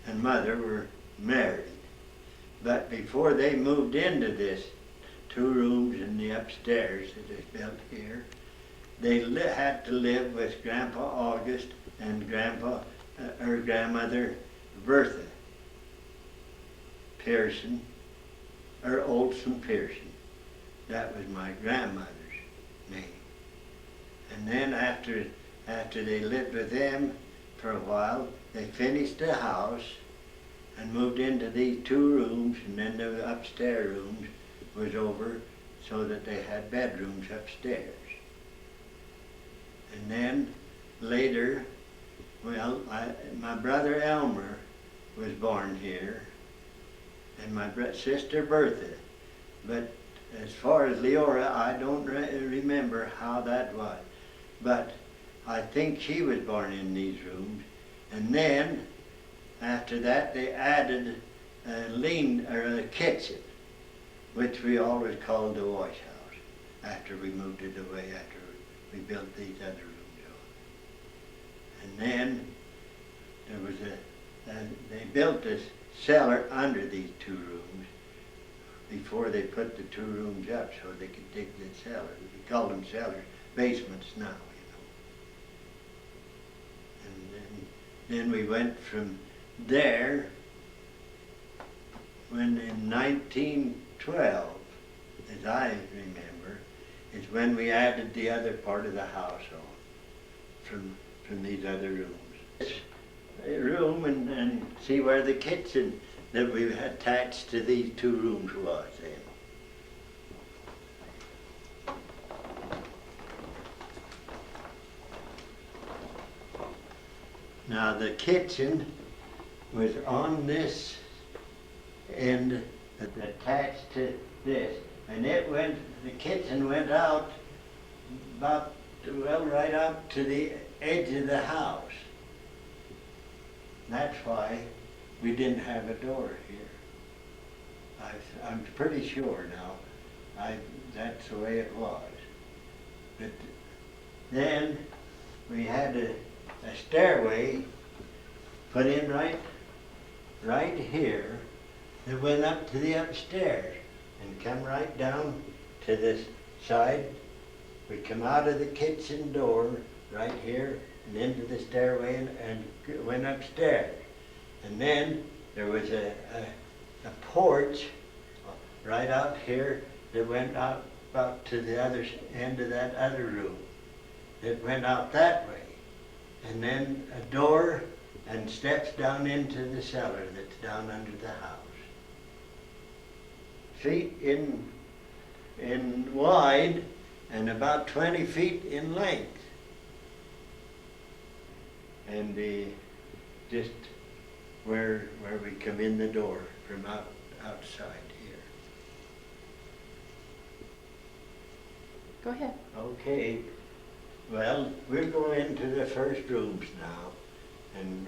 and Mother were married. But before they moved into this 2 rooms in the upstairs that is built here, they had to live with Grandpa August and grandmother Bertha Pearson, or Olson Pearson. That was my grandmother's name. And then after they lived with them for a while, they finished the house and moved into these 2 rooms, and then the upstairs rooms was over so that they had bedrooms upstairs. And then later, well, my brother Elmer was born here, and my sister Bertha. But as far as Leora, I don't remember how that was. But I think she was born in these rooms. And then, after that, they added a kitchen, which we always called the wash house, after we moved it away, after we built these other rooms on. And then there was they built this cellar under these 2 rooms before they put the 2 rooms up so they could dig the cellar. We call them cellars, basements now, And then we went from there when in 1912, as I remember, is when we added the other part of the house on from these other rooms. This room and see where the kitchen that we attached to these 2 rooms was then. Now the kitchen was on this end attached to this, and the kitchen went out about, well, right up to the edge of the house. That's why we didn't have a door here. I'm pretty sure now that's the way it was. But then we had a stairway put in right here that went up to the upstairs and come right down to this side. We come out of the kitchen door right here and into the stairway and went upstairs. And then there was a porch right out here that went out about to the other end of that other room. It went out that way. And then a door and steps down into the cellar that's down under the house. Feet in wide and about 20 feet in length. And just where we come in the door from outside here. Go ahead. Okay. Well, we'll go into the first rooms now, and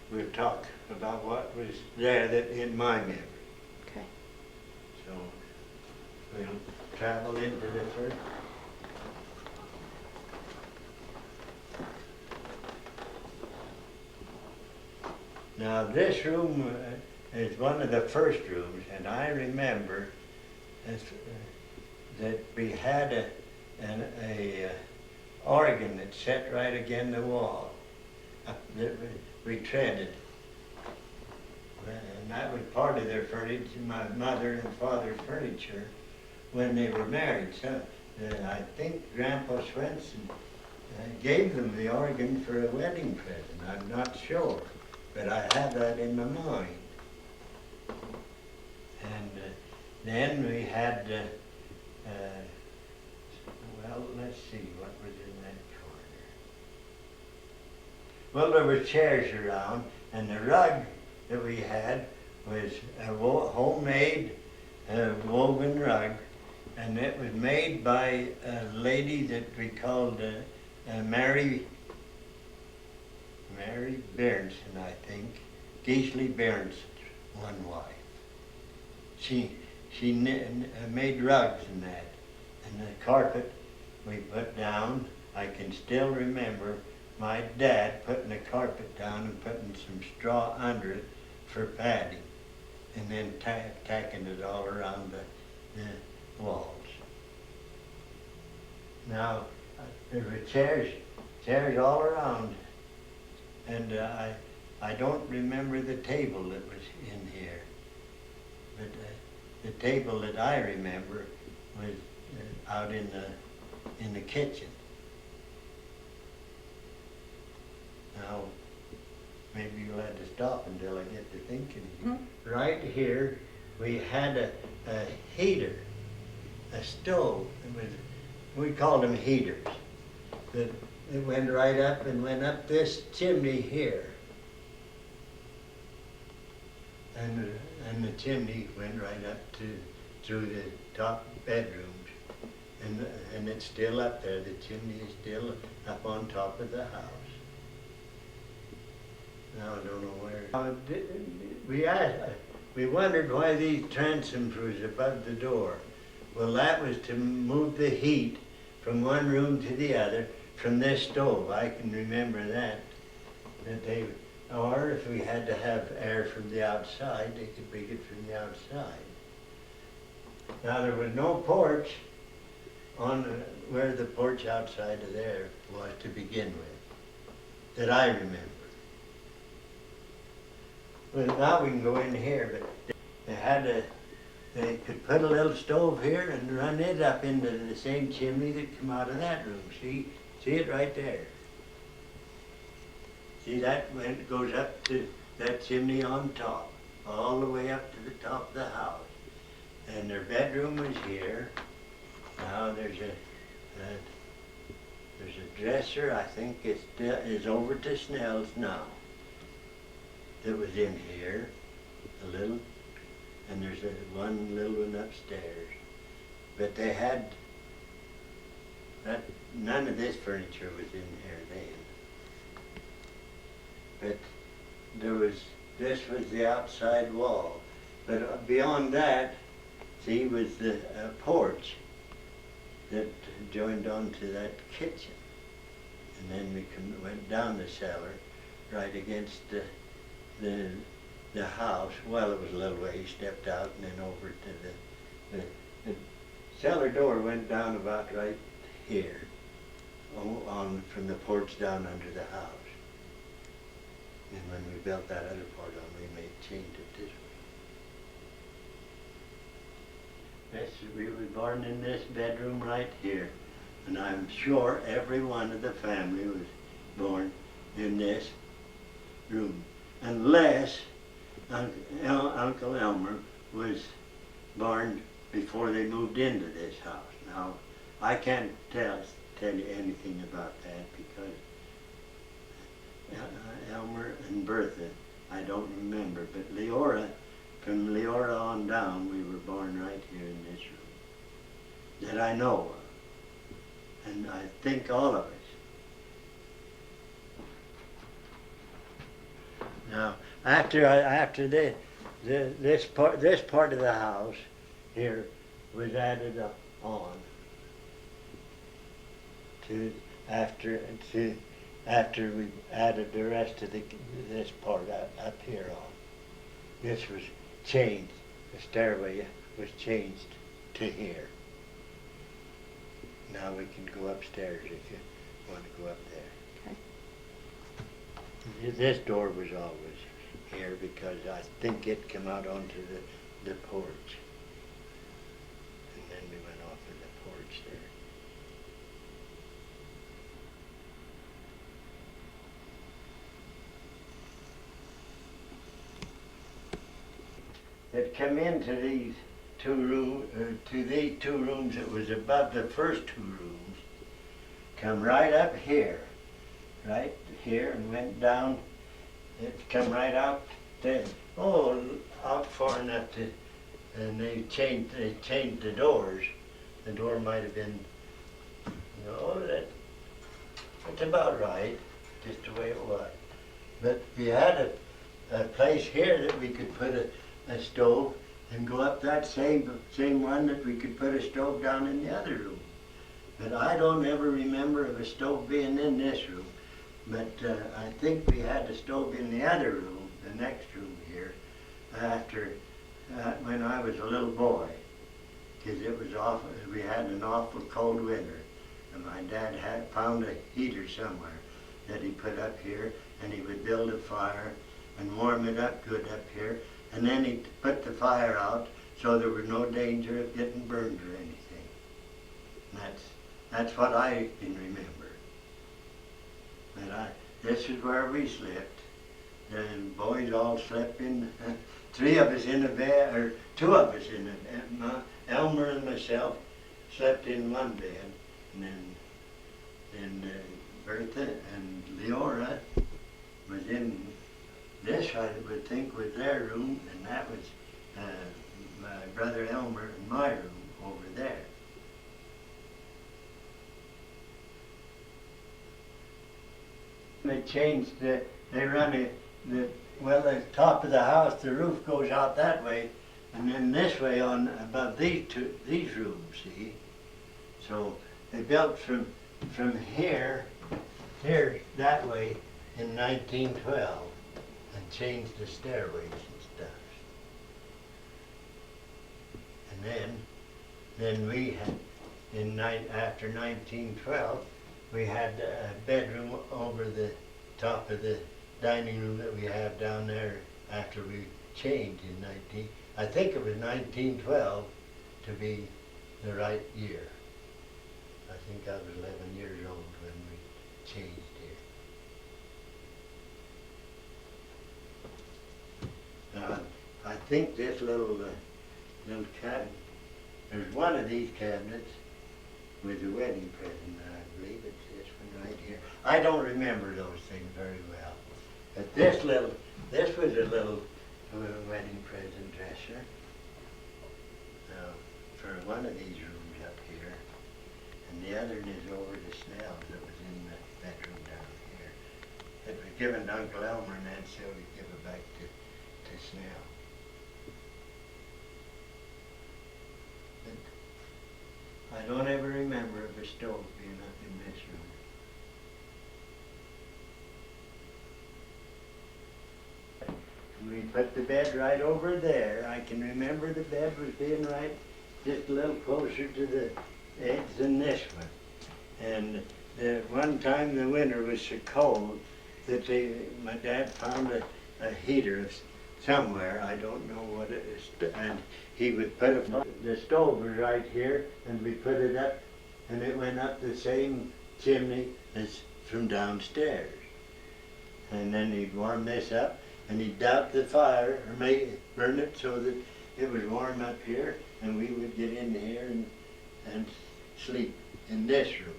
we'll talk about what was there that in my memory. Okay. So we'll travel into the first. Now this room is one of the first rooms, and I remember that we had a organ that set right against the wall that we treaded. And that was part of their furniture, my mother and father's furniture, when they were married. So I think Grandpa Swenson gave them the organ for a wedding present. I'm not sure, but I have that in my mind. And then we had, well, let's see, what was in that corner? Well, there were chairs around, and the rug that we had was a homemade woven rug, and it was made by a lady that we called Mary Berenson, I think, Geesley Berenson's one wife. She made rugs and that, and the carpet we put down. I can still remember my dad putting the carpet down and putting some straw under it for padding, and then tacking it all around the walls. Now, there were chairs all around, and I don't remember the table that was in here, but the table that I remember was out in the kitchen. Now, maybe you'll have to stop until I get to thinking. Mm-hmm. Right here, we had a heater, a stove. We called them heaters. That it went right up and went up this chimney here. And the chimney went right up through the top bedrooms. And it's still up there. The chimney is still up on top of the house. Now I don't know where. We wondered why these transoms was above the door. Well, that was to move the heat from one room to the other from this stove. I can remember that they, or if we had to have air from the outside, they could bring it from the outside. Now there was no porch on where the porch outside of there was to begin with, that I remember. Well, now we can go in here, but they could put a little stove here and run it up into the same chimney that come out of that room. See it right there. See that when it goes up to that chimney on top, all the way up to the top of the house. And their bedroom was here. Now there's a dresser. I think it's over to Snell's now. That was in here, a little, and there's one little one upstairs. But they had that. None of this furniture was in here then. But this was the outside wall. But beyond that, see, was the porch that joined onto that kitchen. And then we went down the cellar, right against the house. Well, it was a little way. He stepped out and then over to the cellar door went down about right here, on from the porch down under the house. And when we built that other part on, we changed it this way. We were born in this bedroom right here, and I'm sure every one of the family was born in this room, unless Uncle Elmer was born before they moved into this house. Now, I can't tell you anything about that because Elmer and Bertha, I don't remember, but Leora, from Leora on down, we were born right here in this room, that I know of, and I think all of us. Now, after this part of the house here was added on to after we added the rest of this part up here on. This was changed. The stairway was changed to here. Now we can go upstairs if you want to go up there. Okay. This door was always here because I think it came out onto the porch. And then we went off of the porch there. It come into these two rooms that was above the first two rooms, come right up here, and went down. It come right out there, out far enough to, and they changed the doors. The door might have been, that's about right, just the way it was. But we had a place here that we could put a stove and go up that same one that we could put a stove down in the other room. But I don't ever remember of a stove being in this room. But I think we had a stove in the other room, the next room here, after when I was a little boy, because it was awful. We had an awful cold winter, and my dad had found a heater somewhere that he put up here, and he would build a fire and warm it up good up here, and then he'd put the fire out so there was no danger of getting burned or anything. And that's what I can remember. But this is where we slept. The boys all slept in, three of us in a bed, or two of us in a bed. Elmer and myself slept in one bed, and then Bertha and Leora was in this, I would think, was their room, and that was my brother Elmer and my room over there. They changed they run well, the top of the house, the roof goes out that way, and then this way on above these rooms, see? So they built from here that way in 1912 and changed the stairways and stuff. And then we had, after 1912, we had a bedroom over the top of the dining room that we have down there after we changed in I think it was 1912 to be the right year. I think I was 11 years old when we changed here. Now, I think this little cabinet, there's one of these cabinets with a wedding present, I believe it's this one right here. I don't remember those things very well. But this was a little wedding present dresser for one of these rooms up here. And the other one is over to Snell's that was in the bedroom down here. It was given to Uncle Elmer, and then so we give it back to Snell. But I don't ever remember of a stove being up in this room. We put the bed right over there. I can remember the bed was being right just a little closer to the edge than this one. And one time the winter was so cold that my dad found a heater somewhere. I don't know what it is. And he would put the stove was right here, and we put it up, and it went up the same chimney as from downstairs. And then he'd warm this up, and he'd douse the fire, or burn it so that it was warm up here, and we would get in here and sleep in this room.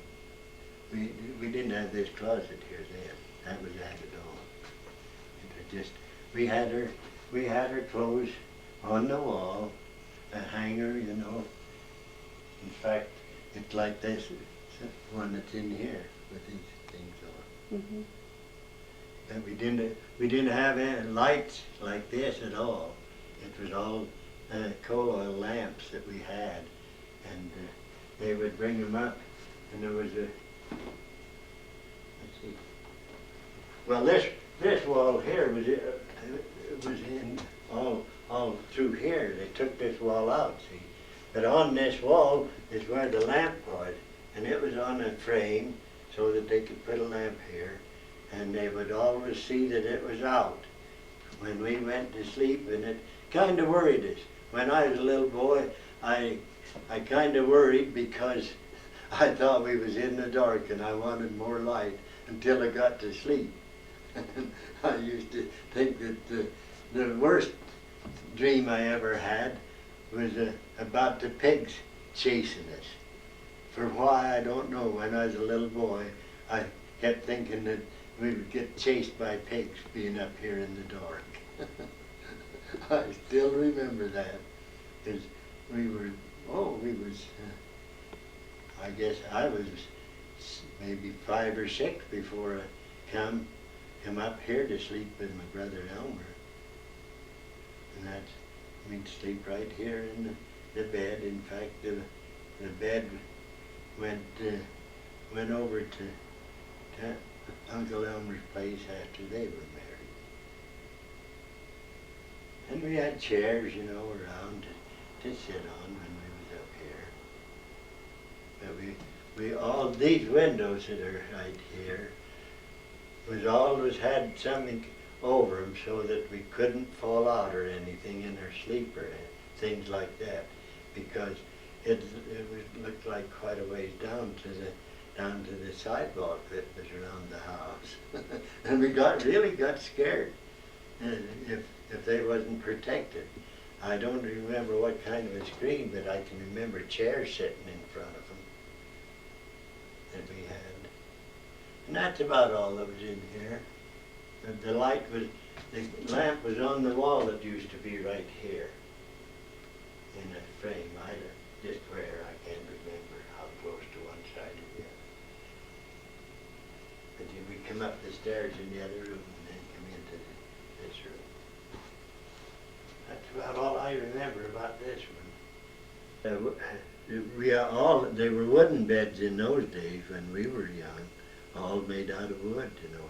We didn't have this closet here then. That was added on. It was just, we had her clothes on the wall, a hanger, you know. In fact, it's like this, it's one that's in here with these things on. Mm-hmm. And we didn't have any lights like this at all. It was all coal oil lamps that we had, and they would bring them up, and there was let's see. Well, this wall here was in all through here. They took this wall out, see. But on this wall is where the lamp was, and it was on a frame so that they could put a lamp here. And they would always see that it was out when we went to sleep, and it kind of worried us. When I was a little boy, I kind of worried because I thought we was in the dark and I wanted more light until I got to sleep. I used to think that the worst dream I ever had was about the pigs chasing us. For why, I don't know. When I was a little boy, I kept thinking that we would get chased by pigs being up here in the dark. I still remember that, because I guess I was maybe 5 or 6 before I come up here to sleep with my brother Elmer. And we'd sleep right here in the bed. In fact, the bed went over to Uncle Elmer's place after they were married. And we had chairs, you know, around to sit on when we was up here. But we all, these windows that are right here, was always had something over them so that we couldn't fall out or anything in our sleep or things like that, because it looked like quite a ways down to the sidewalk that was around the house. And we really got scared if they wasn't protected. I don't remember what kind of a screen, but I can remember chairs sitting in front of them that we had. And that's about all that was in here. The the lamp was on the wall that used to be right here in a frame. Just where, I can't remember how close to one side or the other. But then we come up the stairs in the other room and then come into this room. That's about all I remember about this one. They were wooden beds in those days when we were young, all made out of wood, you know,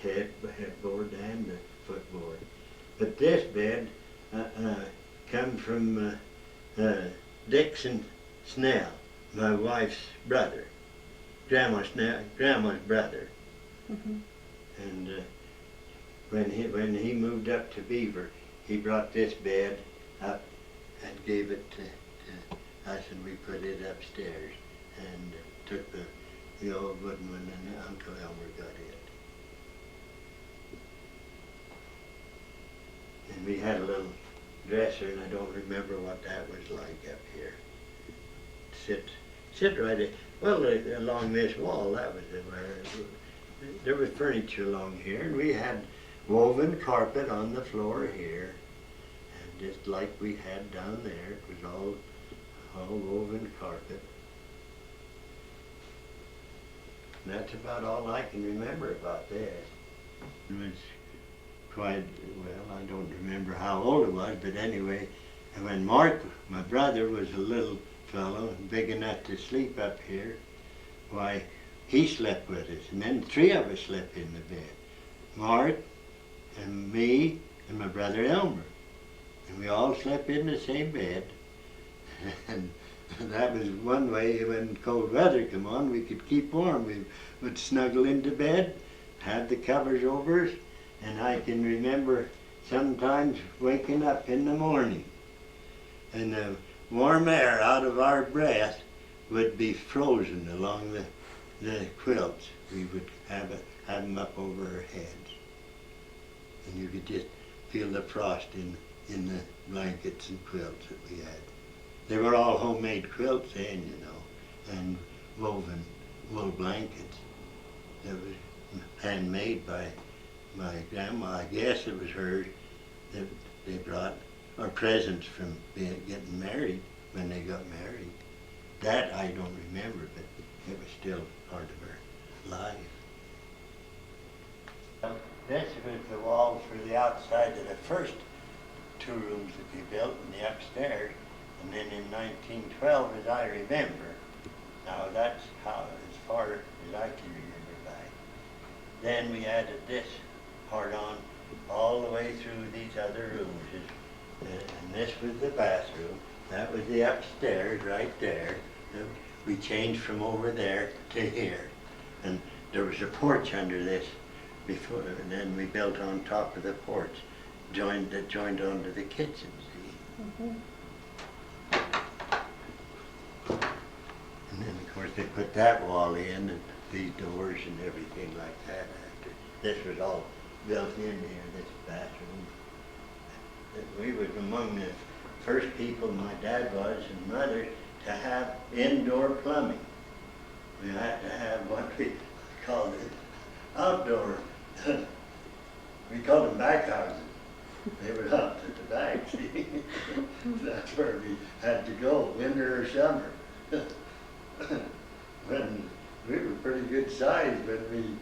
the headboard and the footboard. But this bed come from Dixon Snell, my wife's brother, Grandma's brother. Mm-hmm. And when he moved up to Beaver, he brought this bed up and gave it to us, and we put it upstairs and took the old wooden one, and Uncle Elmer got it. And we had a little dresser, and I don't remember what that was like up here. Sit right along this wall. That was where there was furniture along here, and we had woven carpet on the floor here, and just like we had down there, it was all woven carpet. And that's about all I can remember about this. It was quite, well, I don't remember how old it was, but anyway, when Mark, my brother, was a little fellow, big enough to sleep up here, why, he slept with us, and then three of us slept in the bed. Mark, and me, and my brother Elmer. And we all slept in the same bed. And that was one way when cold weather come on, we could keep warm. We would snuggle into bed, have the covers over us, and I can remember sometimes waking up in the morning and the warm air out of our breath would be frozen along the quilts. We would have them up over our heads. And you could just feel the frost in the blankets and quilts that we had. They were all homemade quilts then, you know, and woven wool blankets that was handmade by my grandma. I guess it was hers that they brought, or presents from getting married when they got married. That I don't remember, but it was still part of her life. This was the walls for the outside of the first two rooms that we built in the upstairs, and then in 1912, as I remember. Now that's how, as far as I can remember back. Then we added this part on all the way through these other rooms, and this was the bathroom. That was the upstairs right there. We changed from over there to here, and there was a porch under this before, and then we built on top of the porch, that joined onto the kitchen. See. Mm-hmm. And then of course they put that wall in, and these doors and everything like that after. This was all built in here, this bathroom. We was among the first people, my dad was and mother, to have indoor plumbing. We had to have what we called it outdoor. We called them back houses. They were out at the back, see? That's where we had to go, winter or summer. When we were pretty good size, when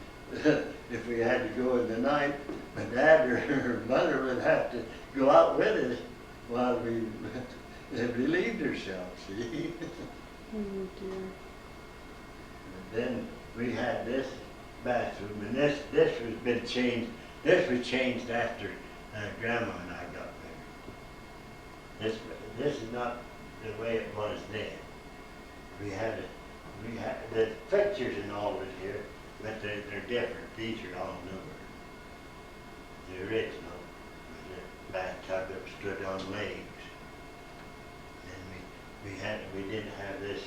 if we had to go in the night, my dad or mother would have to go out with us while we relieved ourselves, see? Oh dear. And then we had this bathroom, and this was been changed. This was changed after Grandma and I got married. This is not the way it was then. We had the fixtures and all was here, but they're different. These are all newer. The original was a bathtub that stood on legs. And we didn't have this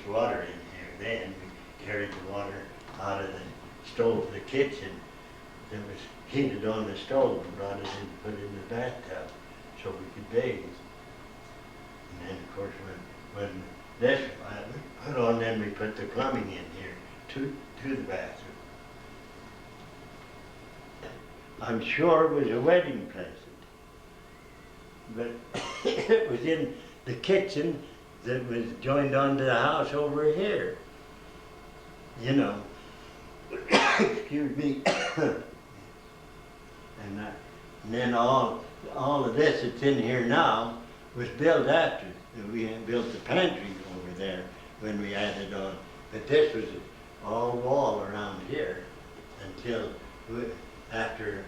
water in here then. We carried the water out of the stove, the kitchen that was heated on the stove, and brought it in and put it in the bathtub so we could bathe. And then of course when this put on, then we put the plumbing in here to the bathroom. I'm sure it was a wedding present, but it was in the kitchen that was joined onto the house over here. You know, excuse me. And then all of this that's in here now was built after. We had built the pantry over there when we added on. But this was all wall around here until after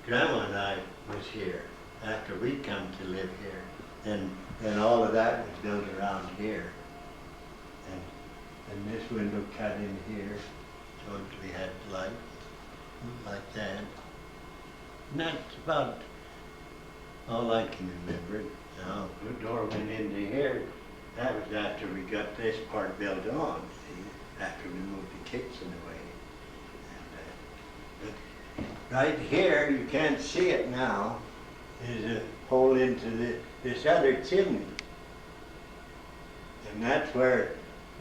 Grandma and I was here, after we come to live here. Then all of that was built around here. And this window cut in here, so we had light like that. And that's about all I can remember. Now, the door went into here. That was after we got this part built on, see, after we moved the kitchen away. But right here, you can't see it now, is a hole into this other chimney. And that's where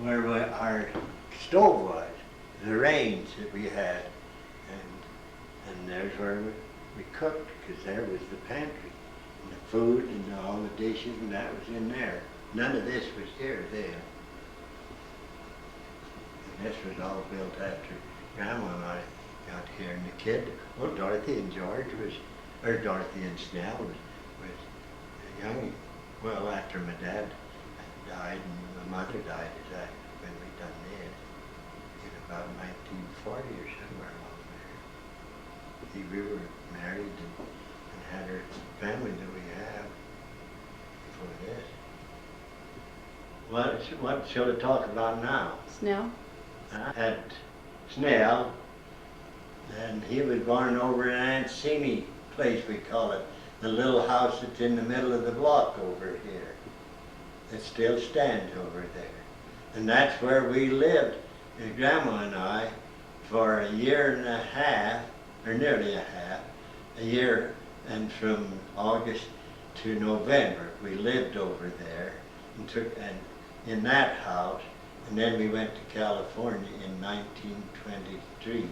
our stove was, the range that we had. And there's where we cooked, because there was the pantry. And the food and all the dishes, and that was in there. None of this was here then. And this was all built after Grandma and I got here. And the kid, well, Dorothy and George or Dorothy and Snell was young. Well, after my dad died and my mother died, when we done this, in about 1940 or somewhere along there. We were married and had our family that we have before this. What shall I talk about now? Snell? I had Snell, and he was born over in Aunt Simi place, we call it. The little house that's in the middle of the block over here. It still stands over there. And that's where we lived, Grandma and I, for a year and a half, or nearly a year, and from August to November, we lived over there and in that house, and then we went to California in 1923.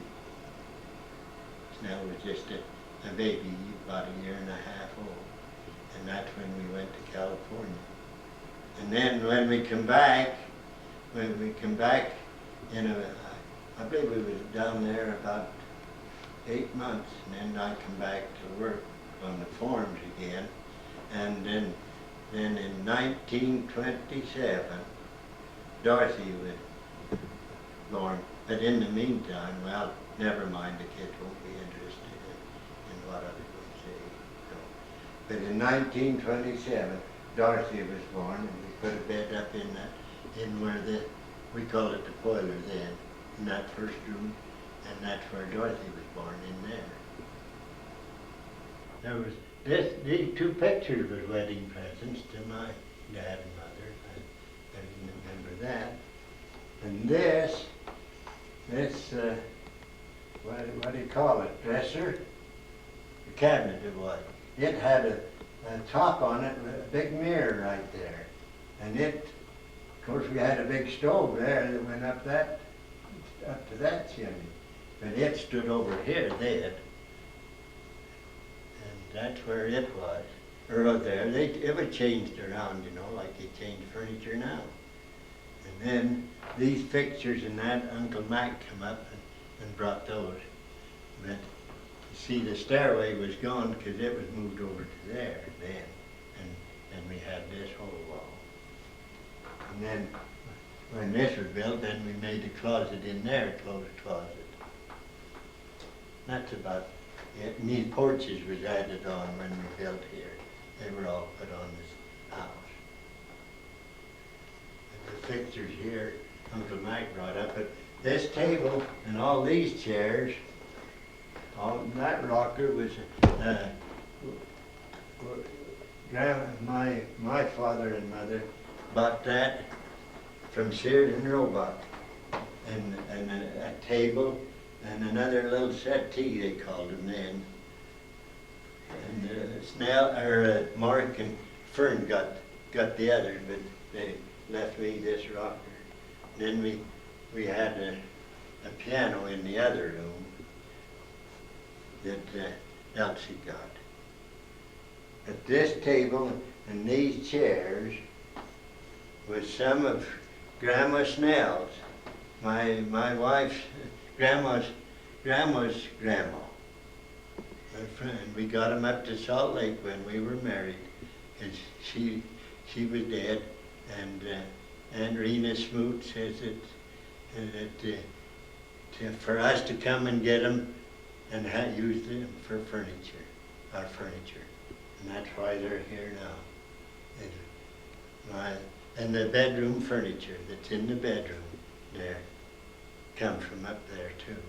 Snell was just a baby, about a year and a half old, and that's when we went to California. And then when we come back, I believe we was down there about 8 months, and then I come back to work on the farms again. And then in 1927, Dorothy was born. But in the meantime, well, never mind, the kids won't be interested in what I was going to say. No. But in 1927, Dorothy was born, and we put a bed up in where we called it the boiler then, in that first room, and that's where Dorothy was born, in there. There was these two pictures was wedding presents to my dad and mother. I remember that. And this, what do you call it, dresser? The cabinet it was. It had a top on it with a big mirror right there. And of course we had a big stove there that went up to that chimney. But it stood over here then. And that's where it was. Or out there. It was changed around, you know, like they change furniture now. And then these fixtures and that, Uncle Mac come up and brought those. But you see, the stairway was gone because it was moved over to there then. And we had this whole wall. And then when this was built, then we made a closet in there, a closed closet. That's about it. And these porches was added on when we built here. They were all put on this house. And the fixtures here, Uncle Mike brought up, but this table and all these chairs, all that rocker was, my father and mother bought that from Sears and Roebuck, and a table and another little settee, they called them then. And Mark and Fern got the others, but they left me this rocker. Then we had a piano in the other room that Elsie got. But this table and these chairs was some of Grandma Snell's, my wife's grandma's grandma. And we got them up to Salt Lake when we were married, and she was dead, and Aunt Rena Smoot says that for us to come and get them and use them for our furniture, and that's why they're here now. And the bedroom furniture that's in the bedroom there comes from up there too.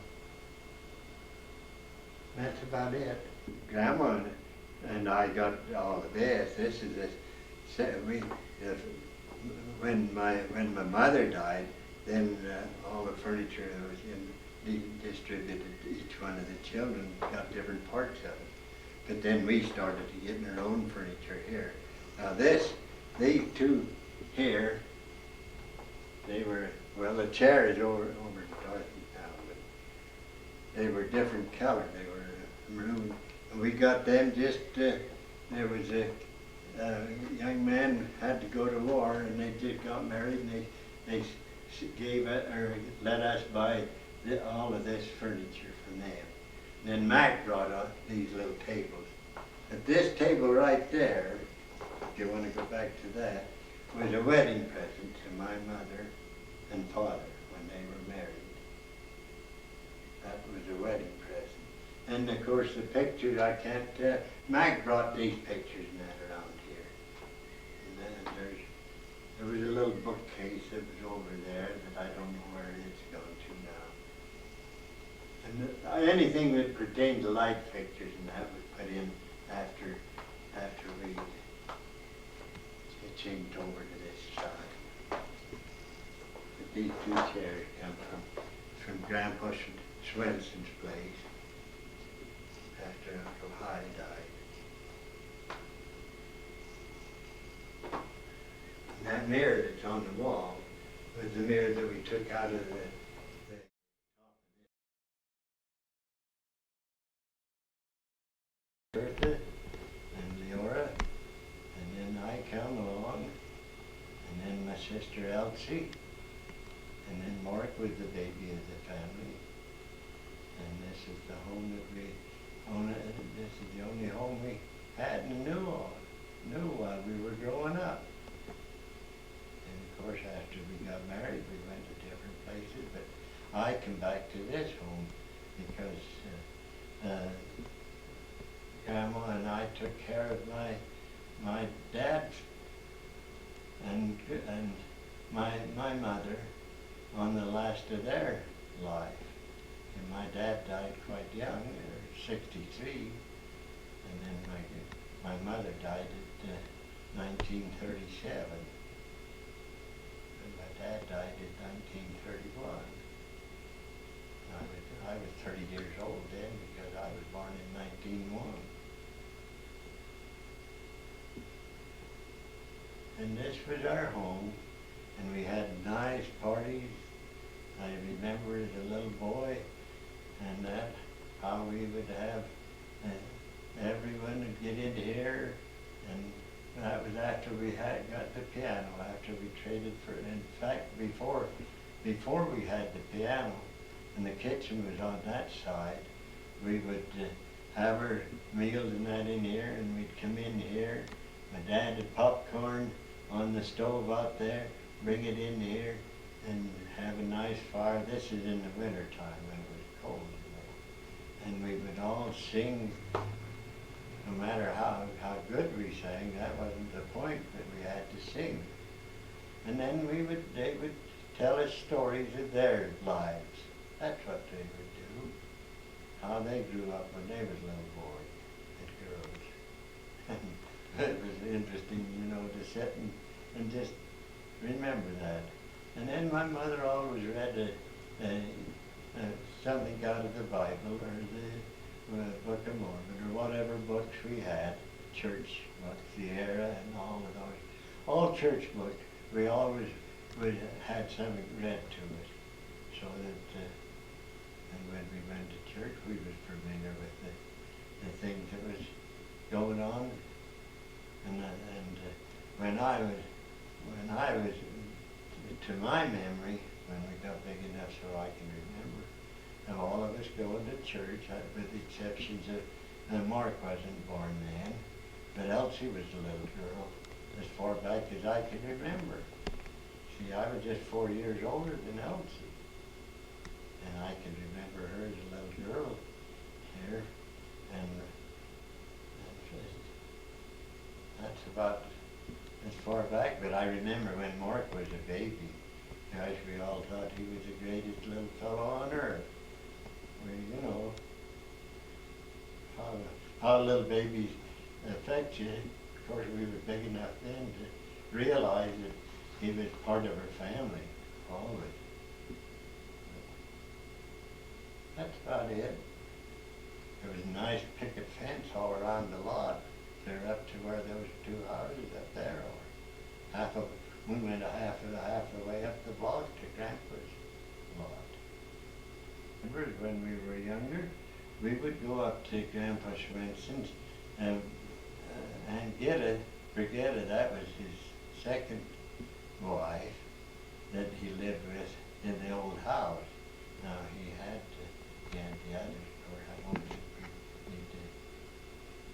That's about it. Grandma and I got all the best. This is when my mother died, then all the furniture that was distributed to each one of the children got different parts of it. But then we started to get our own furniture here. Now these two here, they were, well, the chair is over Dorothy now, but they were different color. They were maroon. And we got them just, there was a young man had to go to war, and they just got married, and they gave it, or let us buy all of this furniture from them. And then Mac brought up these little tables. But this table right there, if you want to go back to that, was a wedding present to my mother and father when they were married. That was a wedding present. And of course the pictures, I can't, Mac brought these pictures and that around here. And then there was a little bookcase that was over there that I don't know where it's gone to now. And anything that pertained to light fixtures and that was put in after we changed over to this side. But these two chairs come from Grandpa Swenson's place after Uncle High died. And that mirror that's on the wall was the mirror that we took out of the Bertha and Leora, and then I come along, and then my sister Elsie, and then Mark was the baby of the family. And this is the home that we own. This is the only home we had and knew while we were growing up. And of course, after we got married, we went to different places. But I come back to this home because Grandma and I took care of my dad and my mother on the last of their life. And my dad died quite young, 63, and then my mother died at 1937, and my dad died in 1931. I was 30 years old then because I was born in 1901. And this was our home, and we had nice parties. I remember as a little boy, and that how we would have everyone would get in here, and that was after we had got the piano, after we traded for it. In fact, before we had the piano, and the kitchen was on that side, we would have our meals and that in here, and we'd come in here. My dad had popcorn on the stove out there, bring it in here, and have a nice fire. This is in the winter time when it was cold, you know. And we would all sing, no matter how good we sang, that wasn't the point, but we had to sing. And then they would tell us stories of their lives. That's what they would do. How they grew up when they was little boys and girls. And it was interesting, you know, to sit and just remember that. And then my mother always read something out of the Bible or the Book of Mormon or whatever books we had, church books, the era and all of those. All church books, we always had something read to us, so that and when we went to church, we was familiar with the things that was going on. And when I was, to my memory, when we got big enough so I can remember, and all of us going to church, with the exceptions of Mark wasn't born then, but Elsie was a little girl, as far back as I can remember. See, I was just 4 years older than Elsie, and I can remember her as a little girl here, and that's about as far back. But I remember when Mark was a baby, gosh, we all thought he was the greatest little fellow on earth. Well, you know, how little babies affect you. Of course, we were big enough then to realize that he was part of our family, always. That's about it. There was a nice picket fence all around the lot. Clear up to where those two houses up there are. We went half of the way up the block to Grandpa's lot. Remember when we were younger, we would go up to Grandpa Swenson's and Brigitta, that was his second wife that he lived with in the old house. Now he had the others, or I won't need to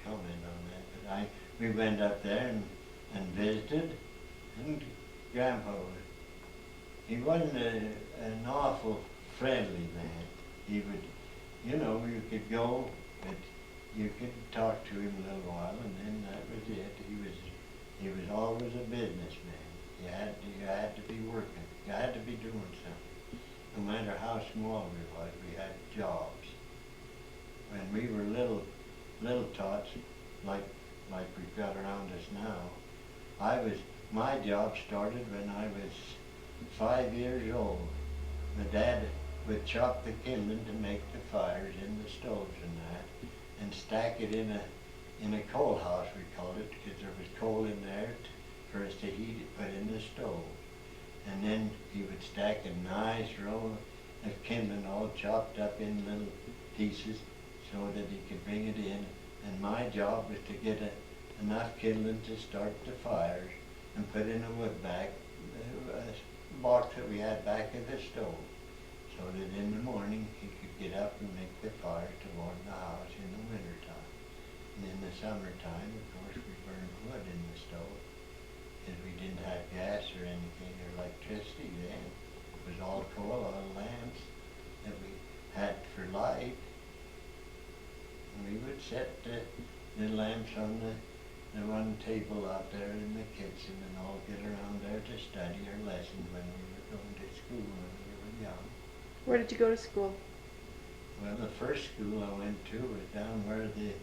comment on that, but we went up there and visited, and Grandpa he wasn't an awful friendly man. He would, you know, you could go, but you could talk to him a little while, and then that was it. He was always a businessman. You had to be working. You had to be doing something. No matter how small we had jobs. When we were little tots, like we've got around us now, my job started when I was 5 years old. My dad would chop the kindling to make the fires in the stoves and that, and stack it in a coal house, we called it, because there was coal in there for us to heat it, put in the stove. And then he would stack a nice row of kindling all chopped up in little pieces so that he could bring it in. And my job was to get enough kindling to start the fires and put in a wood bag, a box that we had back of the stove, so that in the morning he could get up and make the fire to warm the house in the wintertime. And in the summertime, of course, we burned wood in the stove, because we didn't have gas or anything or electricity then. It was all coal, all lamps that we had for light. And we would set the lamps on the one table out there in the kitchen and all get around there to study our lessons when we were going to school when we were young. Where did you go to school? Well, the first school I went to was down where the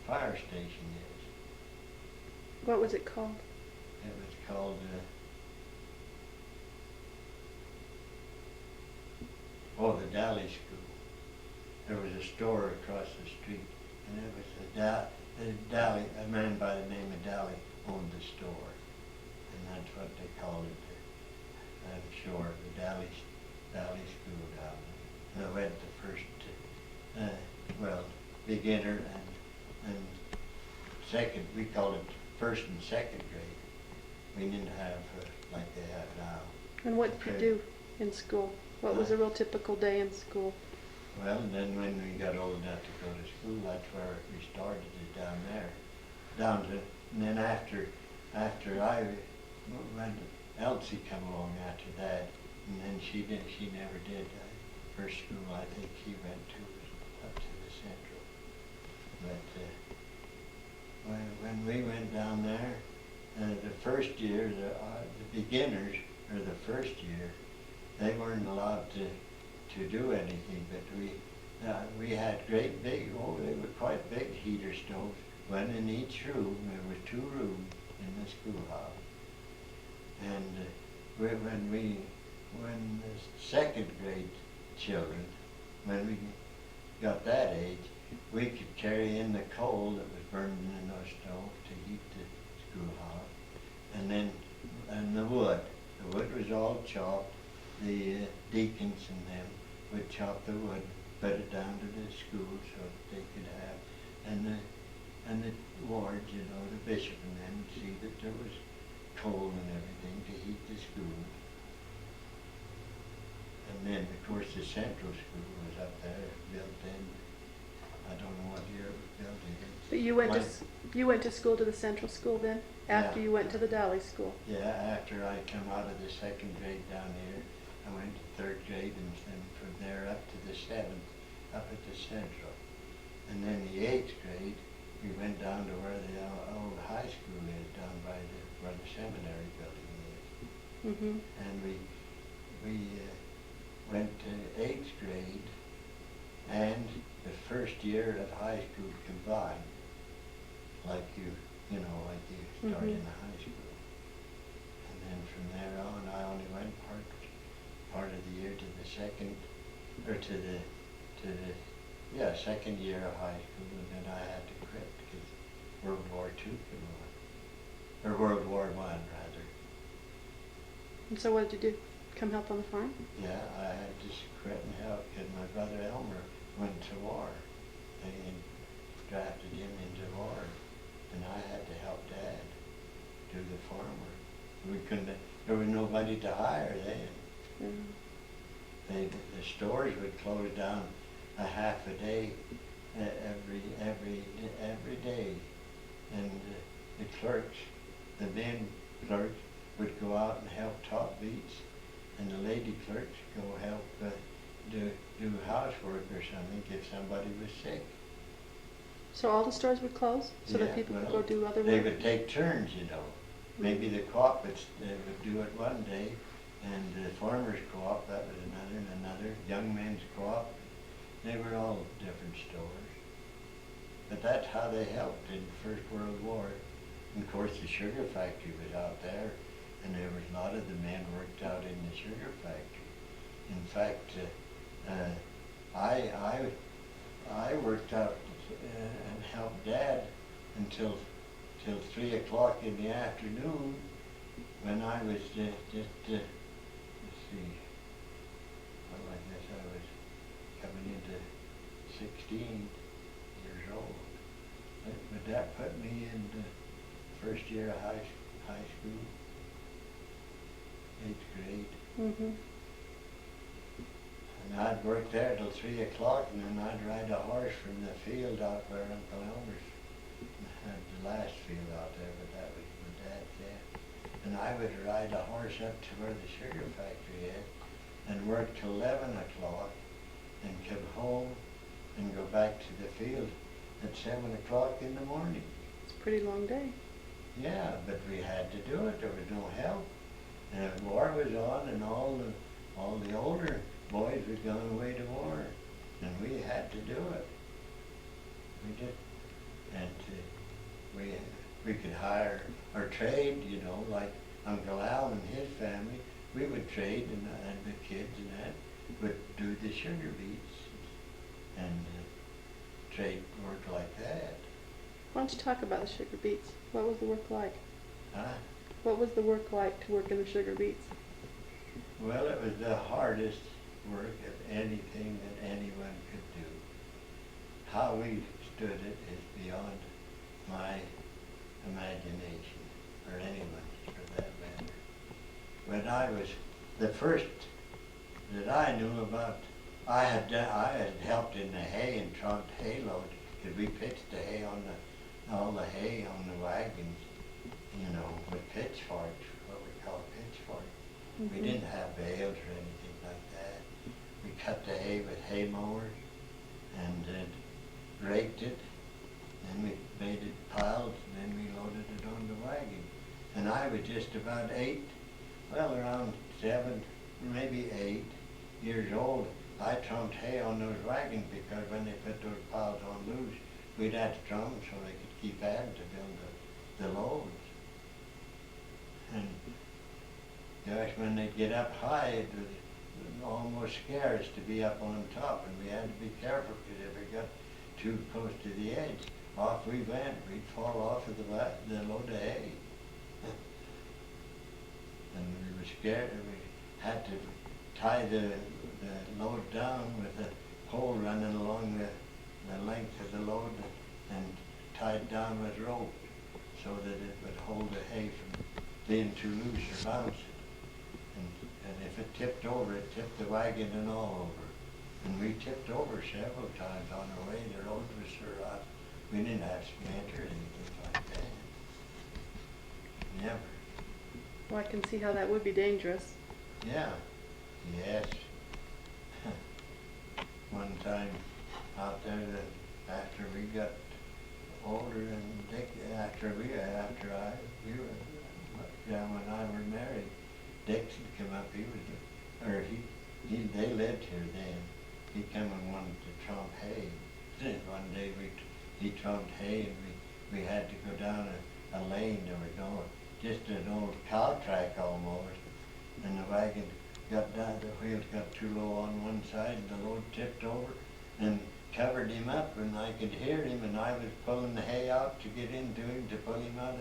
fire station is. What was it called? It was called, the Dally School. There was a store across the street, and it was a man by the name of Dally owned the store, and that's what they called it, I'm sure, the Dally School down there. And I went the first, beginner and second, we called it first and second grade. We didn't have like they have now. And what did you do in school? What was a real typical day in school? Well, and then when we got old enough to go to school, that's where we started, is down there. And then after I went Elsie come along after that, and then she never did. First school I think she went to was up to the Central. But when we went down there, the first year, the beginners, or the first year, they weren't allowed to do anything, but we had great big, they were quite big heater stoves, one in each room. There were 2 rooms in the schoolhouse. And when the second grade children, when we got that age, we could carry in the coal that was burning in those stoves to heat the schoolhouse, and the wood. The wood was all chopped. The deacons and them would chop the wood, put it down to the school so that they could have, and the wards, you know, the bishop and them, see that there was coal and everything to heat the school. And then, of course, the Central School was up there, built in. I don't know what year it was built in. But you went to school to the Central School then? After Yeah. you went to the Dally School? Yeah, after I come out of the second grade down here, I went to third grade, and then from there up to the 7th, up at the Central. And then the 8th grade, we went down to where the old high school is, down by where the seminary building is. Mm-hmm. And we went to 8th grade and the first year of high school combined, like you start in the high school. And then from there on, I only went part of the year to the second, or to the second year of high school, and then I had to quit because World War II came on, or World War I rather. And so what did you do? Come help on the farm? Yeah, I had to quit and help because my brother Elmer went to war. They drafted him into war, and I had to help Dad do the farm work. There was nobody to hire then. Mm. The stores would close down a half a day every day, and the clerks, the men clerks, would go out and help top beats, and the lady clerks go help do housework or something if somebody was sick. So all the stores would close so that people could go do other work? They would take turns, you know. Maybe the co-op would do it one day, and the farmers co-op, that was another, young men's co-op. They were all different stores. But that's how they helped in the First World War. And of course the sugar factory was out there, and there was a lot of the men worked out in the sugar factory. In fact, I worked out and helped Dad until 3 o'clock in the afternoon, when I was let's see, well, I guess I was coming into 16 years old. But that put me in the first year of high school, 8th grade. Mm-hmm. And I'd work there till 3 o'clock, and then I'd ride a horse from the field out where Uncle Elmer's had the last field out there, but that was my dad's dad. And I would ride a horse up to where the sugar factory is, and work till 11 o'clock, and come home and go back to the field at 7 o'clock in the morning. It's a pretty long day. Yeah, but we had to do it. There was no help. And the war was on, and all the older boys had gone away to war, and we had to do it. We did. And we could hire or trade, you know, like Uncle Al and his family. We would trade, and the kids and that would do the sugar beets and trade work like that. Why don't you talk about the sugar beets? What was the work like? Huh? What was the work like to work in the sugar beets? Well, it was the hardest work of anything that anyone could do. How we stood it is beyond my imagination, or anyone's for that matter. When I was, the first that I knew about, I had helped in the hay and trunked hay load, because we pitched the hay all the hay on the wagons, you know, with pitchforks, what we called pitchfork. Mhm. We didn't have bales or anything like that. We cut the hay with hay mowers and raked it, and we made it piles, and then we loaded it on the wagon. And I was just about around 7, maybe 8 years old. I trumped hay on those wagons because when they put those piles on loose, we'd have to drum them so they could keep adding to build the loads. And gosh, when they'd get up high, it was almost scary us to be up on top, and we had to be careful because if we got too close to the edge, off we went. We'd fall off of the load of hay. And we were scared. We had to tie the load down with a pole running along the length of the load and tied down with rope so that it would hold the hay from being too loose or bouncing. And if it tipped over, it tipped the wagon and all over. And we tipped over several times on our way. The road was so rough. We didn't have cement or anything like that. Never. Well, I can see how that would be dangerous. Yeah. Yes. One time out there, after we got older, and Dick, Grandma and I were married, Dixon come up. They lived here then. He come and wanted to tromp hay. One day he tromped hay, and we had to go down a lane that was going, just an old cow track almost, and the wagon got down, the wheels got too low on one side, and the load tipped over and covered him up, and I could hear him, and I was pulling the hay out to get into him to pull him out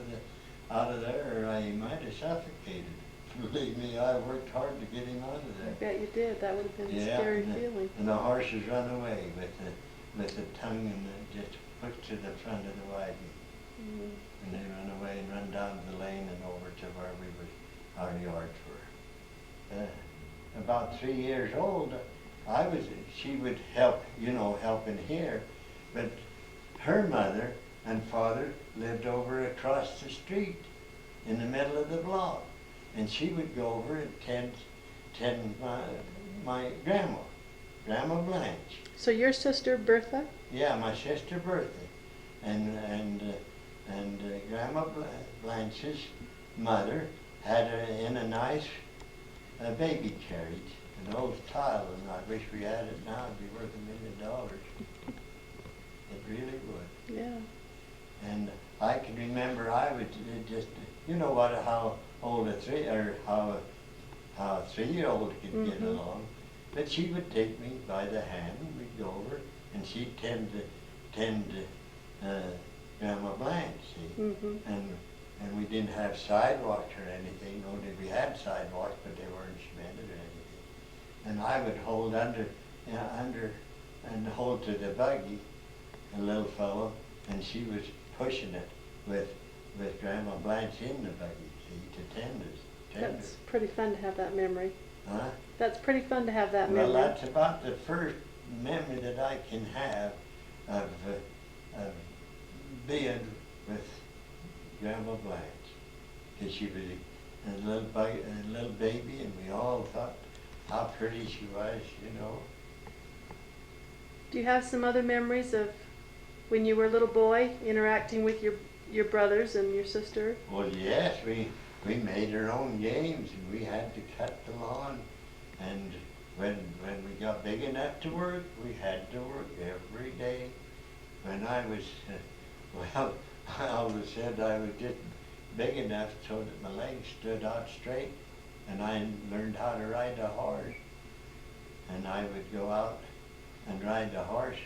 of there, or he might have suffocated. Believe me, I worked hard to get him out of I there. bet you did. That would have been a Yeah, scary and feeling. and the horses run away with the tongue and just pushed to the front of the wagon. Mm. And they run away and run down the lane and over to where our yards were. About 3 years old, she would help in here, but her mother and father lived over across the street in the middle of the block. And she would go over and tend my Grandma Blanche. So your sister Bertha? Yeah, my sister Bertha, and Grandma Blanche's mother had her in a nice baby carriage, an old tile, and I wish we had it now. It'd be worth $1 million. It really would. Yeah. And I can remember I would just, how old how a 3-year-old could get Mhm. along. But she would take me by the hand, and we'd go over, and she'd tend Grandma Blanche, see. Mhm. And we didn't have sidewalks or anything. Only we had sidewalks, but they weren't cemented or anything. And I would hold under and hold to the buggy, a little fellow, and she was pushing it with Grandma Blanche in the buggy, see, to tend us. That's pretty fun to have that memory. Huh? That's pretty fun to have that Well, memory. that's about the first memory that I can have of being with Grandma Blanche. Because she was a little baby, and we all thought how pretty she was, Do you have some other memories of when you were a little boy interacting with your brothers and your sister? Well, yes, we made our own games, and we had to cut the lawn. And when we got big enough to work, we had to work every day. When I was, I always said I was just big enough so that my legs stood out straight, and I learned how to ride a horse. And I would go out and ride the horse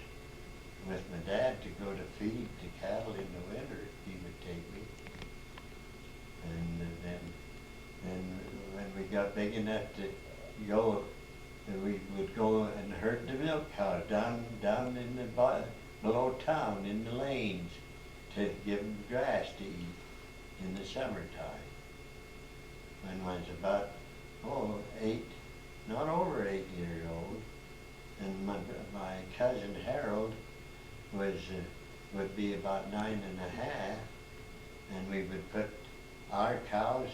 with my dad to go to feed the cattle in the winter. He would take me. And then when we got big enough to go, we would go and herd the milk cows down in the below town in the lanes to give them grass to eat in the summertime. When I was about 8, not over 8 years old, and my cousin Harold would be about 9 and a half, and we would put our cows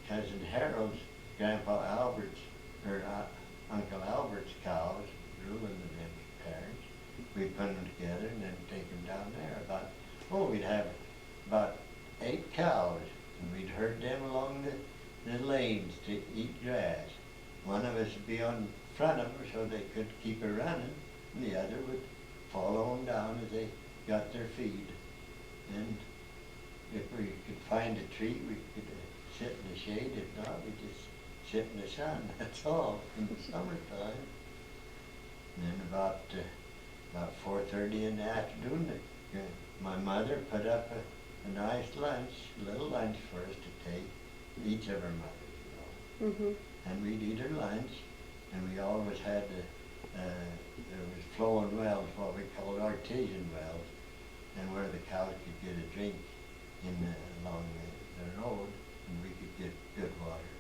cousin Harold's, Grandpa Albert's, or Uncle Albert's cows, Drew and them parents. We'd put them together and then take them down there. We'd have about 8 cows, and we'd herd them along the lanes to eat grass. One of us would be on front of them so they could keep her running, and the other would follow them down as they got their feed. And if we could find a tree, we could sit in the shade. If not, we just sit in the sun. That's all in the summertime. And then about 4:30 in the afternoon, my mother put up a nice lunch, a little lunch for us to take, each of our mothers, you know. Mm-hmm. And we'd eat our lunch, and we always had there was flowing wells, what we called artesian wells, and where the cows could get a drink along the road, and we could get good water.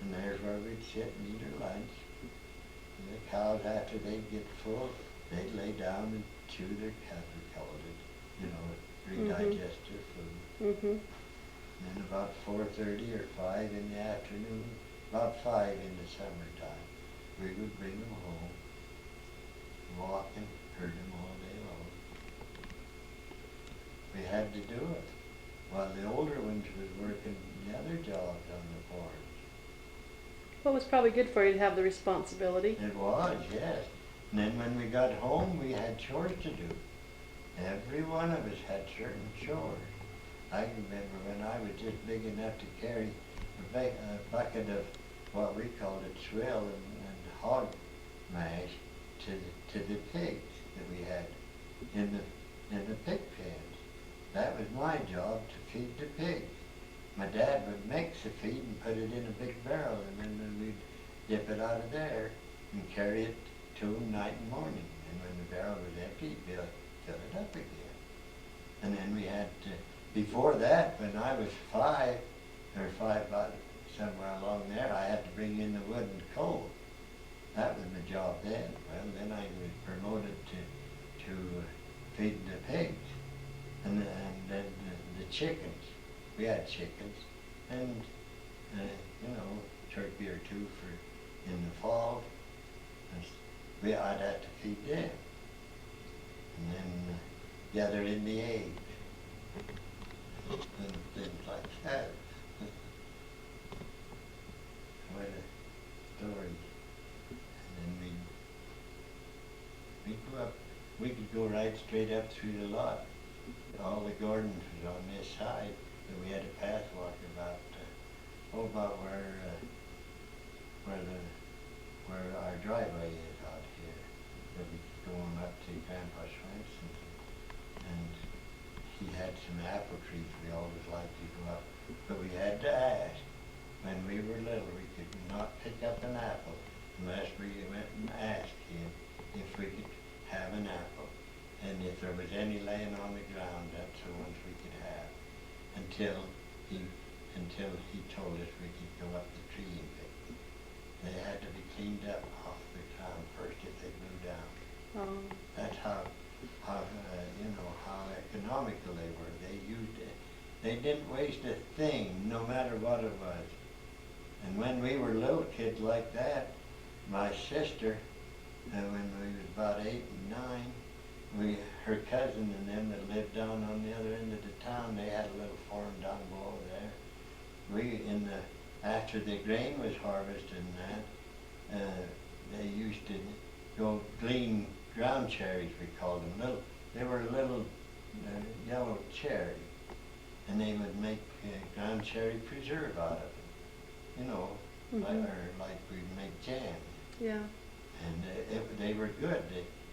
And there's where we'd sit and eat our lunch. And the cows, after they'd get full, they'd lay down and chew their cud, we called it, you know, redigest their food. Mm-hmm. And then about 4:30 or 5 in the afternoon, about 5 in the summertime, we would bring them home, walk and herd them all day long. We had to do it, while the older ones was working the other jobs on the farms. Well, it was probably good for you to have the responsibility. It was, yes. And then when we got home, we had chores to do. Every one of us had certain chores. I remember when I was just big enough to carry a bucket of what we called it swill and hog mash to the pigs that we had in the pig pens. That was my job, to feed the pigs. My dad would mix the feed and put it in a big barrel, and then we'd dip it out of there and carry it to them night and morning. And when the barrel was empty, we'd fill it up again. And then we had to, before that, when I was 5, about somewhere along there, I had to bring in the wood and coal. That was my job then. Well, then I was promoted to feeding the pigs, and then the chickens. We had chickens, and you know, turkey or two for in the fall. And I'd have to feed them, and then gather in the eggs and things like that. Quite a story. And then we'd go up. We could go right straight up through the lot. All the gardens was on this side. And we had a pathwalk about where our driveway is out here. So we could go on up to GGpaSwens1, and he had some apple trees. We always liked to go up, but we had to ask. When we were little, we could not pick up an apple unless we went and asked him if we could have an apple, and if there was any laying on the ground, that's the ones we could have. Until he told us we could go up the tree and pick them. They had to be cleaned up off the ground first if they blew down. Oh. That's how economical they were. They used it. They didn't waste a thing, no matter what it was. And when we were little kids like that, my sister, when we was about 8 and 9, her cousin and them that lived down on the other end of the town, they had a little farm down below there. After the grain was harvested and that, they used to go glean ground cherries, we called them. They were little yellow cherry, and they would make ground cherry preserve out of it. You know, Mm-hmm. like we'd make jam. Yeah. And they were good.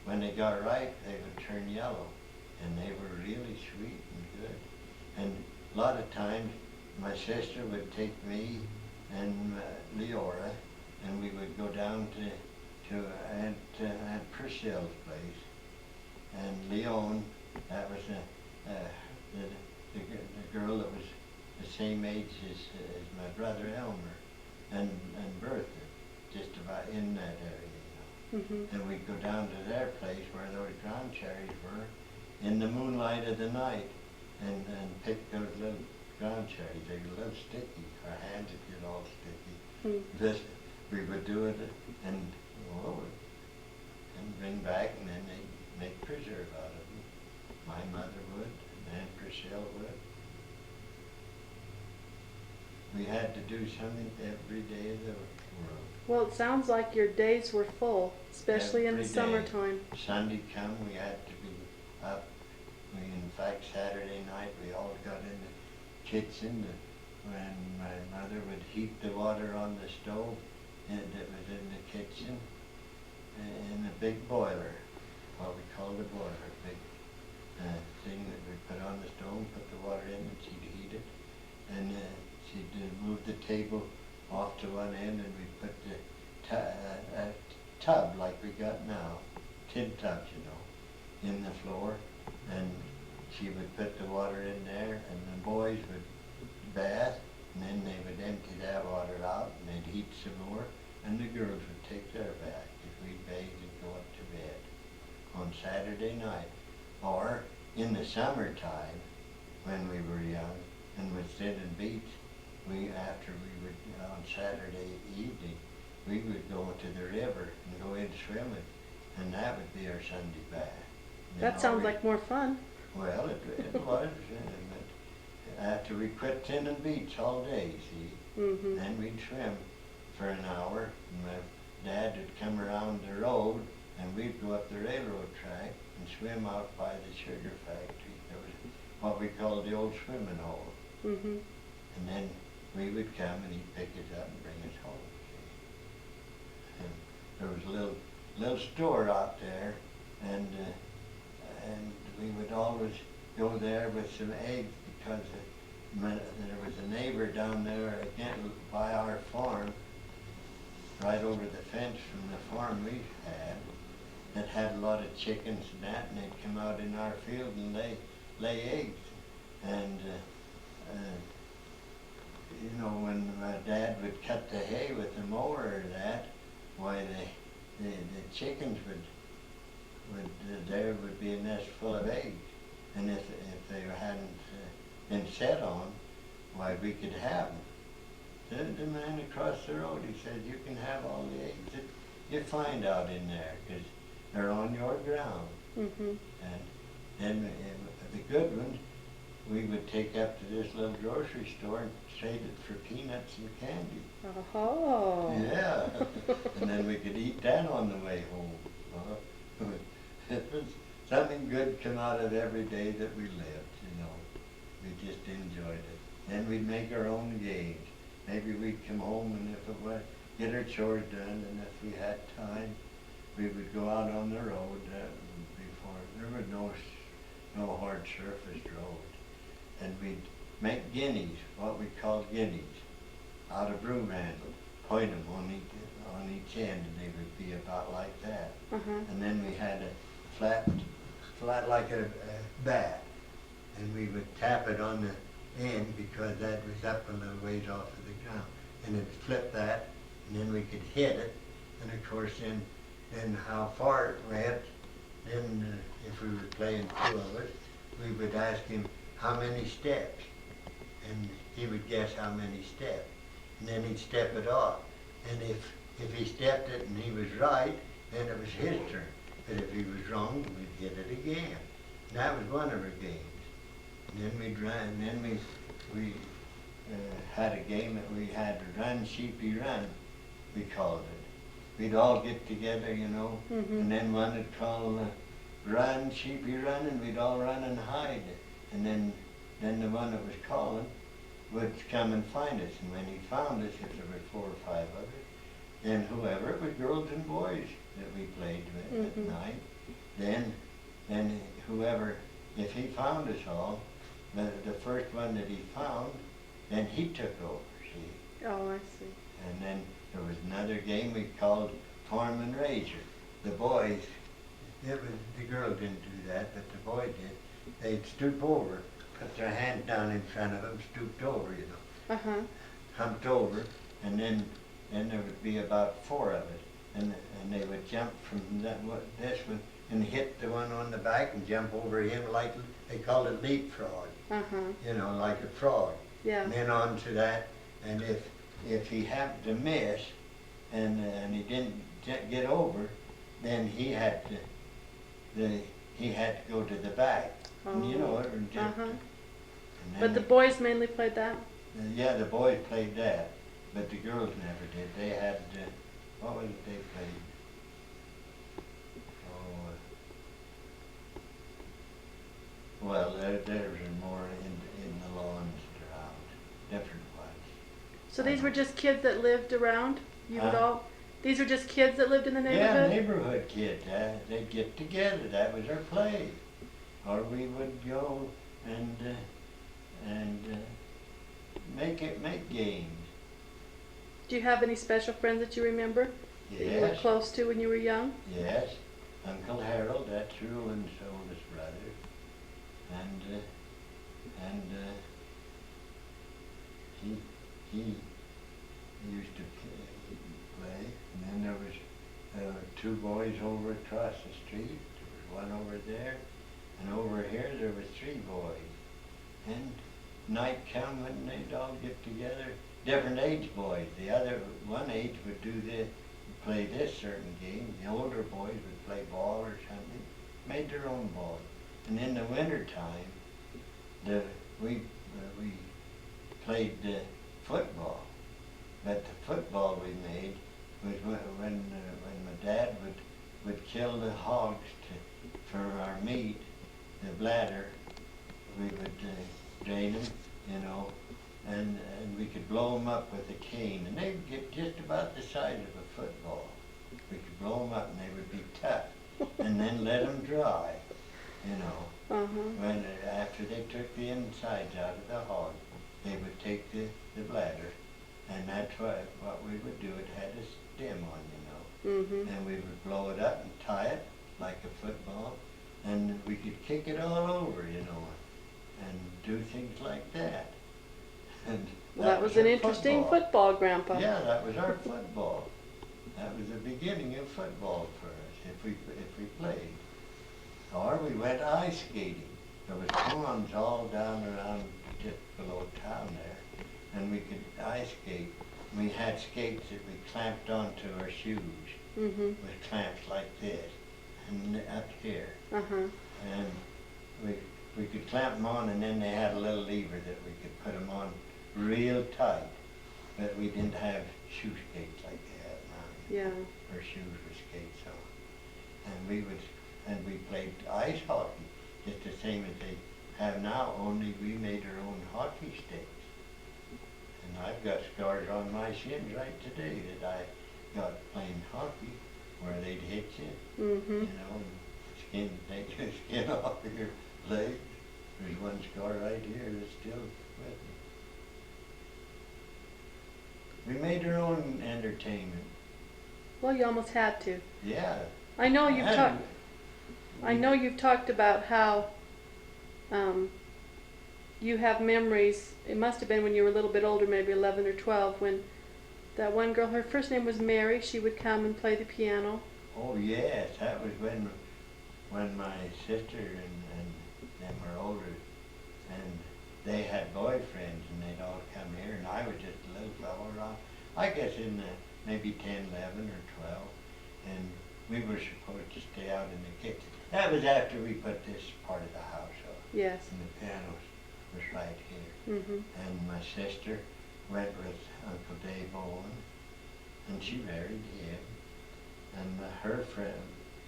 When they got ripe, they would turn yellow, and they were really sweet and good. And a lot of times, my sister would take me and Leora, and we would go down to Aunt Priscilla's place. And Leon, that was the girl that was the same age as my brother Elmer, and Bertha, just about in that area. Mm-hmm. And we'd go down to their place where those ground cherries were in the moonlight of the night and pick those little ground cherries. They were a little sticky. Our hands would get all sticky. Mm. This, we would do it and, oh, and bring back, and then they'd make preserve out of them. My mother would, and Aunt Priscilla would. We had to do something every day of the world. Well, it sounds like your days were full, especially in the Every day. summertime. Sunday come, we had to be up. In fact, Saturday night, we all got in the kitchen when my mother would heat the water on the stove, and it was in the kitchen, in a big boiler, what we called a boiler, a big thing that we put on the stove, put the water in, and she'd heat it, and she'd move the table off to one end, and we'd put the a tub like we got now, tin tubs, you know, in the floor, and she would put the water in there, and the boys would bath, and then they would empty that water out, and they'd heat some more, and the girls would take their bath. If we'd bathe and go up to bed on Saturday night, or in the summertime when we were young and would sit and beach. After we would on Saturday evening, we would go to the river and go in swimming, and that would be our Sunday bath. That sounds like more fun. Well, it was, but after we quit tinning beach all day, see, Mm-hmm. then we'd swim for an hour, and my dad would come around the road, and we'd go up the railroad track and swim out by the sugar factory. There was what we called the old swimming hole. Mm-hmm. And then we would come and he'd pick us up and bring us home. See? And there was a little store out there, and we would always go there with some eggs because there was a neighbor down there again by our farm, right over the fence from the farm we had, that had a lot of chickens and that, and they'd come out in our field and lay eggs. And you know, when my dad would cut the hay with the mower or that, why the chickens there would be a nest full of eggs, and if they hadn't been set on, why we could have them. The man across the road, he said, you can have all the eggs that you find out in there, because they're on your ground. Mm-hmm. And then the good ones, we would take up to this little grocery store and trade it for peanuts and candy. Oh. Yeah, and then we could eat that on the way home. It was something good come out of every day that we lived, you know. We just enjoyed it. Then we'd make our own games. Maybe we'd come home, and if it was, get our chores done, and if we had time, we would go out on the road before. There were no hard surface roads. And we'd make guineas, what we called guineas, out of broom handles, point them on each end, and they would be about like that. Uh-huh. And then we had a flat like a bat, and we would tap it on the end because that was up a little ways off of the ground, and it'd flip that, and then we could hit it, and of course then how far it went, then if we were playing two of us, we would ask him how many steps, and he would guess how many steps, and then he'd step it off, and if he stepped it and he was right, then it was his turn, but if he was wrong, we'd hit it again. And that was one of our games. And then we'd run, and then we had a game that we had, Run Sheepy Run, we called it. We'd all get together, you know, Mm-hmm. and then one would call Run Sheepy Run, and we'd all run and hide. And then the one that was calling would come and find us, and when he found us, if there were 4 or 5 of us, then whoever, it was girls and boys that we played with at Mhm. night, then whoever, if he found us all, the first one that he found, then he took over, see. Oh, I see. And then there was another game we called Farm and Razor. The boys, the girl didn't do that, but the boy did. They'd stoop over, put their hand down in front of them, stooped over, you know, Uh-huh. humped over, and then there would be about 4 of it, and they would jump from this one and hit the one on the back and jump over him like they called it leapfrog, Uh-huh. you know, like a frog. Yeah. And then on to that, and if he happened to miss, and he didn't get over, then he had to go to the back. And you know, and just, Uh-huh. and But the then boys mainly played that? yeah, the boys played that, but the girls never did. They had, what was it they played? Oh, well, there's more in the lawns around, different ones. So these were just kids that lived around? You would Huh? all, these were just kids that lived in the Yeah, neighborhood? neighborhood kids, they'd get together, that was our play. Or we would go and make games. Do you have any special friends that you remember? That you were Yes, close to when you were young? yes, Uncle Harold, that's Ruland's oldest brother. And he used to play, and then there were two boys over across the street. There was one over there, and over here there were three boys. And night come and they'd all get together, different age boys. The other one age would play this certain game. The older boys would play ball or something, made their own ball. And in the winter time, we played football. But the football we made was when my dad would kill the hogs for our meat, the bladder. We would drain them, you know, and we could blow them up with a cane, and they would get just about the size of a football. We could blow them up, and they would be tough, and then let them dry, you know. When after they took the insides out of the hog, they would take the bladder, and that's what we would do. It had a stem on, you know, and we would blow it up and tie it like a football, and we could kick it all over, you know, and do things like that. And Well, that was an our interesting football, Grandpa. Yeah, that was our football. That was the beginning of football for us, if we played. Or we went ice skating. There was ponds all down around just below town there, and we could ice skate. We had skates that we clamped onto our shoes with clamps like this, and up here. And we could clamp them on, and then they had a little lever that we could put them on real tight. But we didn't have shoe skates like they have now. Yeah. Our shoes with skates on. And we played ice hockey, just the same as they have now, only we made our own hockey sticks. And I've got scars on my shins right today that I got playing hockey, where they'd hit you, you know, and take the skin off of your leg. There's one scar right here that's still with me. We made our own entertainment. Well, you almost had to. Yeah. I know you've And talked. I know you've talked about how you have memories. It must have been when you were a little bit older, maybe 11 or 12, when that one girl, her first name was Mary, she would come and play the piano. Oh yes, that was when my sister and them were older, and they had boyfriends, and they'd all come here, and I was just a little fellow around, I guess in maybe 10, 11 or 12, and we were supposed to stay out in the kitchen. That was after we put this part of the house up. Yes. And the piano was right here. And my sister went with Uncle Dave Owen, and she married him. And her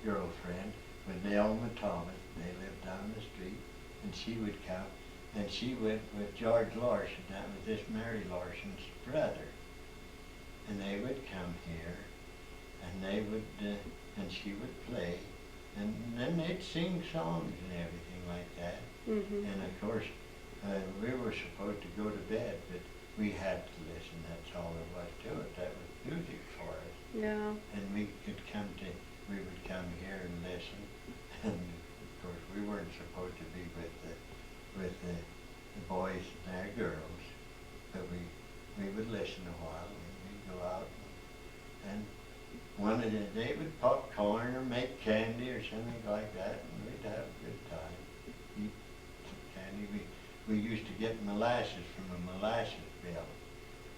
girlfriend was Naomi Thomas. They lived down the street, and she would come, and she went with George Larson. That was this Mary Larson's brother. And they would come here, and they would, and she would play, and then they'd sing songs and everything like that. And of course, we were supposed to go to bed, but we had to listen. That's all there was to it. That was music for us. Yeah. And we would come here and listen. And of course, we weren't supposed to be with the boys and their girls, but we would listen a while, and we'd go out, and they would pop corn or make candy or something like that, and we'd have a good time. Eat some candy. We used to get molasses from a molasses bill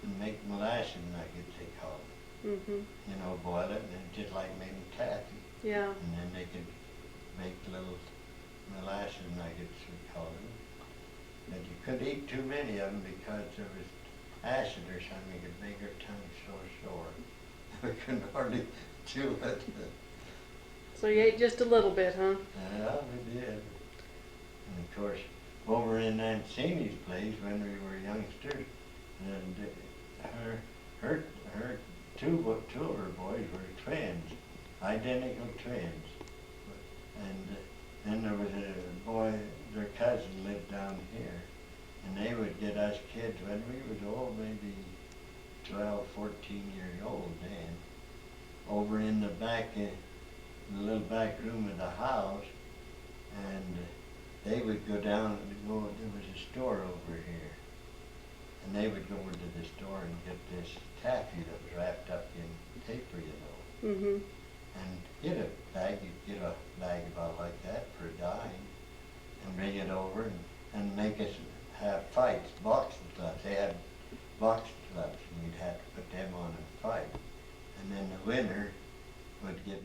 and make molasses nuggets, they call them. Mhm. You know, boil it and then just like making taffy. Yeah. And then they could make little molasses nuggets, we call them. But you couldn't eat too many of them because there was acid or something. It could make our tongue so sore. We couldn't hardly chew it. So you ate just a little bit, huh? Yeah, we did. And of course, over in Aunt Seni's place when we were youngsters, and her two of her boys were twins, identical twins. And then there was a boy, their cousin lived down here, and they would get us kids when we was old, maybe 12, 14 years old then, over in the back, in the little back room of the house, and they would go down and go, there was a store over here, and they would go into the store and get this taffy that was wrapped up in paper, you know. Mhm. And get a bag, you'd get a bag about like that for a dime, and bring it over and make us have fights, boxing gloves. They had boxing gloves, and you'd have to put them on and fight. And then the winner would get